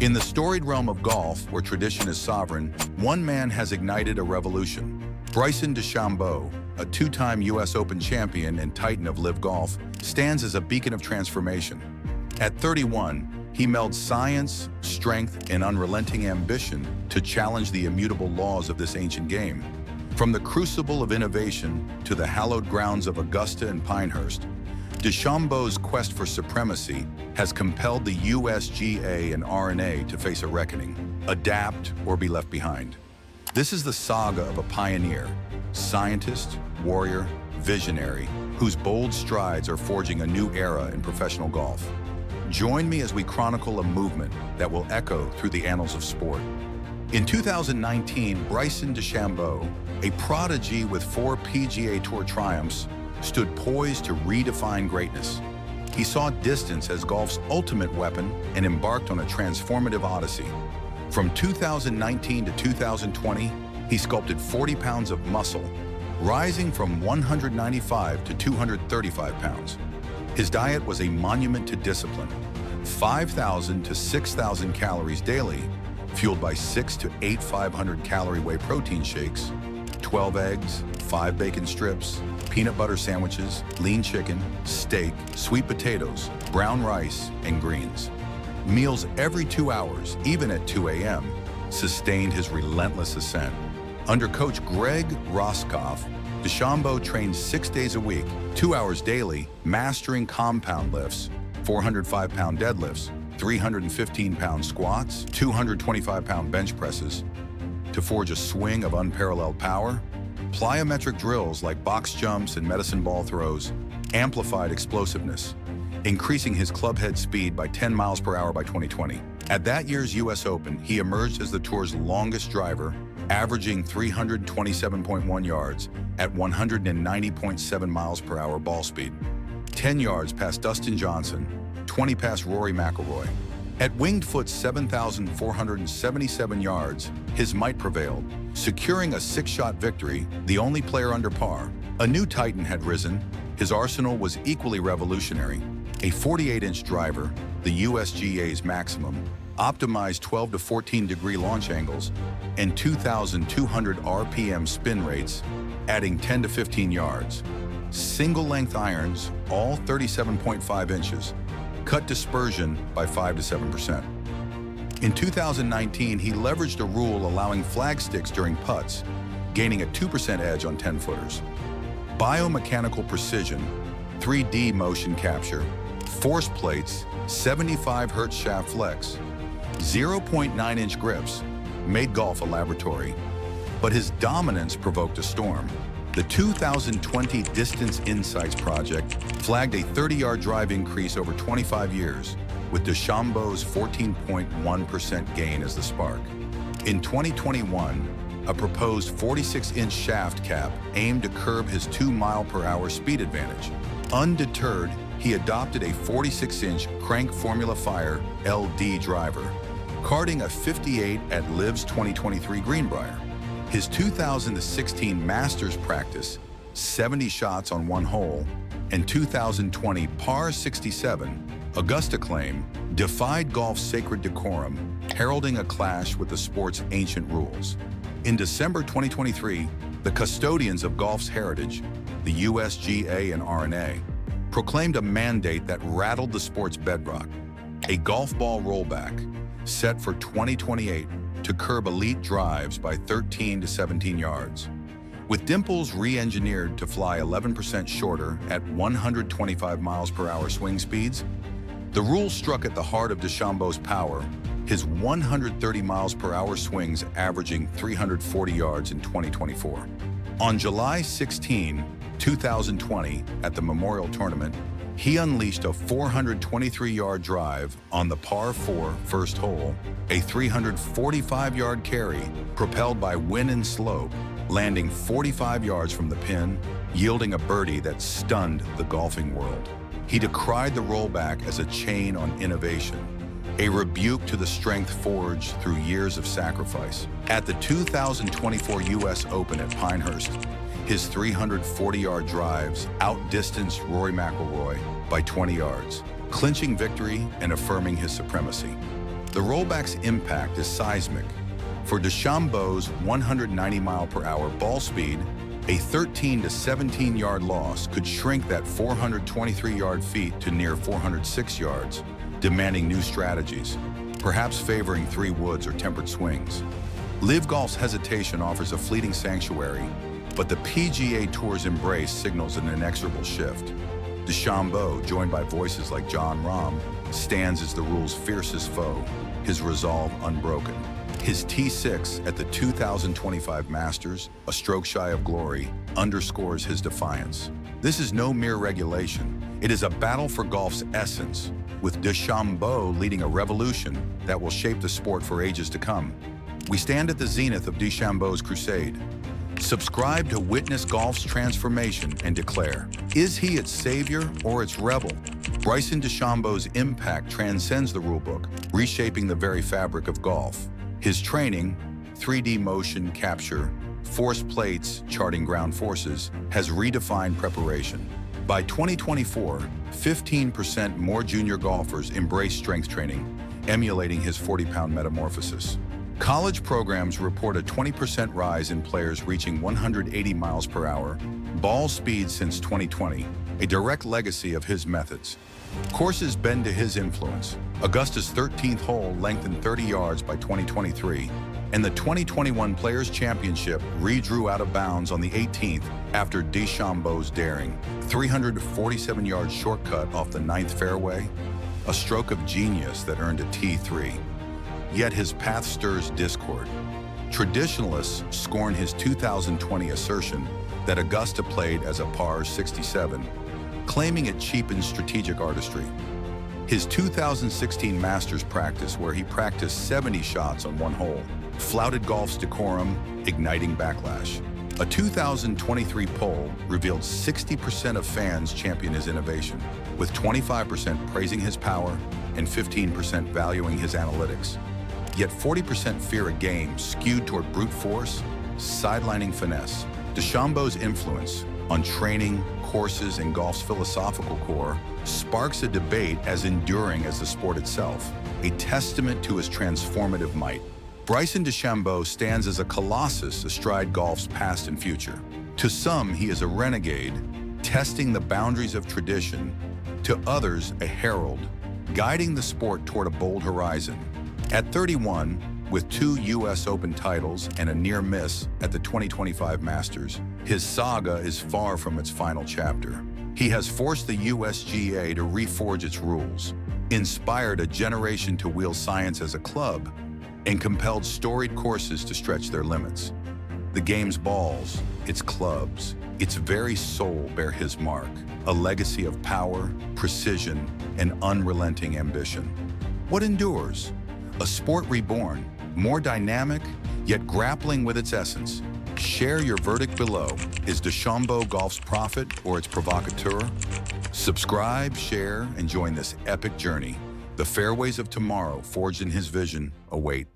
In the storied realm of golf, where tradition is sovereign, one man has ignited a revolution. Bryson Dechambeau, a two-time U.S. Open champion and titan of LIV Golf, stands as a beacon of transformation. At 31, he melds science, strength, and unrelenting ambition to challenge the immutable laws of this ancient game. From the crucible of innovation to the hallowed grounds of Augusta and Pinehurst, Dechambeau's quest for supremacy has compelled the USGA and R&A to face a reckoning, adapt or be left behind. This is the saga of a pioneer, scientist, warrior, visionary, whose bold strides are forging a new era in professional golf. Join me as we chronicle a movement that will echo through the annals of sport. In 2019, Bryson Dechambeau, a prodigy with 4 PGA Tour triumphs, stood poised to redefine greatness. He saw distance as golf's ultimate weapon and embarked on a transformative odyssey. From 2019 to 2020, he sculpted 40 pounds of muscle, rising from 195 to 235 pounds. His diet was a monument to discipline, 5,000 to 6,000 calories daily, fueled by 6 to 8 500-calorie whey protein shakes, 12 eggs, 5 bacon strips, peanut butter sandwiches, lean chicken, steak, sweet potatoes, brown rice, and greens. Meals every 2 hours, even at 2 a.m., sustained his relentless ascent. Under coach Greg Roscoff, Dechambeau trained 6 days a week, 2 hours daily, mastering compound lifts, 405-pound deadlifts, 315-pound squats, 225-pound bench presses, to forge a swing of unparalleled power. Plyometric drills like box jumps and medicine ball throws amplified explosiveness, increasing his club head speed by 10 miles per hour by 2020. At that year's U.S. Open, he emerged as the tour's longest driver, averaging 327.1 yards at 190.7 miles per hour ball speed, 10 yards past Dustin Johnson, 20 past Rory McIlroy. At winged foot's 7,477 yards, his might prevailed, securing a 6-shot victory, the only player under par. A new titan had risen. His arsenal was equally revolutionary. A 48-inch driver, the USGA's maximum, optimized 12 to 14-degree launch angles, and 2,200 RPM spin rates, adding 10 to 15 yards. Single-length irons, all 37.5 inches, cut dispersion by 5 to 7%. In 2019, he leveraged a rule allowing flag sticks during putts, gaining a 2% edge on 10-footers. Biomechanical precision, 3D motion capture, force plates, 75 Hz shaft flex, 0.9-inch grips made golf a laboratory. But his dominance provoked a storm. The 2020 Distance Insights project flagged a 30-yard drive increase over 25 years, with Dechambeau's 14.1% gain as the spark. In 2021, a proposed 46-inch shaft cap aimed to curb his 2-mile-per-hour speed advantage. Undeterred, he adopted a 46-inch crank Formula Fire LD driver, carding a 58 at LIV's 2023 Greenbrier. His 2016 Masters practice, 70 shots on 1 hole, and 2020 par 67 Augusta claim defied golf's sacred decorum, heralding a clash with the sport's ancient rules. In December 2023, the custodians of golf's heritage, the USGA and R&A, proclaimed a mandate that rattled the sport's bedrock, a golf ball rollback set for 2028 to curb elite drives by 13 to 17 yards. With dimples re-engineered to fly 11% shorter at 125 miles per hour swing speeds, the rule struck at the heart of Dechambeau's power, his 130 miles per hour swings averaging 340 yards in 2024. On July 16, 2020, at the Memorial Tournament, he unleashed a 423-yard drive on the par 4 first hole, a 345-yard carry propelled by wind and slope, landing 45 yards from the pin, yielding a birdie that stunned the golfing world. He decried the rollback as a chain on innovation, a rebuke to the strength forged through years of sacrifice. At the 2024 U.S. Open at Pinehurst, his 340-yard drives outdistanced Rory McIlroy by 20 yards, clinching victory and affirming his supremacy. The rollback's impact is seismic. For Dechambeau's 190-mile-per-hour ball speed, a 13 to 17-yard loss could shrink that 423-yard feet to near 406 yards, demanding new strategies, perhaps favoring three woods or tempered swings. Live Golf's hesitation offers a fleeting sanctuary, but the PGA Tour's embrace signals an inexorable shift. Dechambeau, joined by voices like Jon Rahm, stands as the rule's fiercest foe, his resolve unbroken. His T6 at the 2025 Masters, a stroke shy of glory, underscores his defiance. This is no mere regulation. It is a battle for golf's essence, with Dechambeau leading a revolution that will shape the sport for ages to come. We stand at the zenith of Dechambeau's crusade. Subscribe to witness golf's transformation and declare, is he its savior or its rebel? Bryson Dechambeau's impact transcends the rulebook, reshaping the very fabric of golf. His training, 3D motion capture, force plates charting ground forces, has redefined preparation. By 2024, 15% more junior golfers embrace strength training, emulating his 40-pound metamorphosis. College programs report a 20% rise in players reaching 180 miles per hour, ball speed since 2020, a direct legacy of his methods. Courses bend to his influence. Augusta's 13th hole lengthened 30 yards by 2023, and the 2021 Players' Championship redrew out of bounds on the 18th after Dechambeau's daring 347-yard shortcut off the 9th fairway, a stroke of genius that earned a T3. Yet his path stirs discord. Traditionalists scorn his 2020 assertion that Augusta played as a par 67, claiming it cheapens strategic artistry. His 2016 Masters practice, where he practiced 70 shots on one hole, flouted golf's decorum, igniting backlash. A 2023 poll revealed 60% of fans champion his innovation, with 25% praising his power and 15% valuing his analytics. Yet 40% fear a game skewed toward brute force, sidelining finesse. Dechambeau's influence on training, courses, and golf's philosophical core sparks a debate as enduring as the sport itself, a testament to his transformative might. Bryson DeChambeau stands as a colossus astride golf's past and future. To some, he is a renegade, testing the boundaries of tradition. To others, a herald, guiding the sport toward a bold horizon. At 31, with 2 U.S. Open titles and a near miss at the 2025 Masters, his saga is far from its final chapter. He has forced the USGA to reforge its rules, inspired a generation to wield science as a club, and compelled storied courses to stretch their limits. The game's balls, its clubs, its very soul bear his mark, a legacy of power, precision, and unrelenting ambition. What endures? A sport reborn, more dynamic, yet grappling with its essence. Share your verdict below. Is Dechambeau golf's prophet or its provocateur? Subscribe, share, and join this epic journey. The fairways of tomorrow, forged in his vision, await.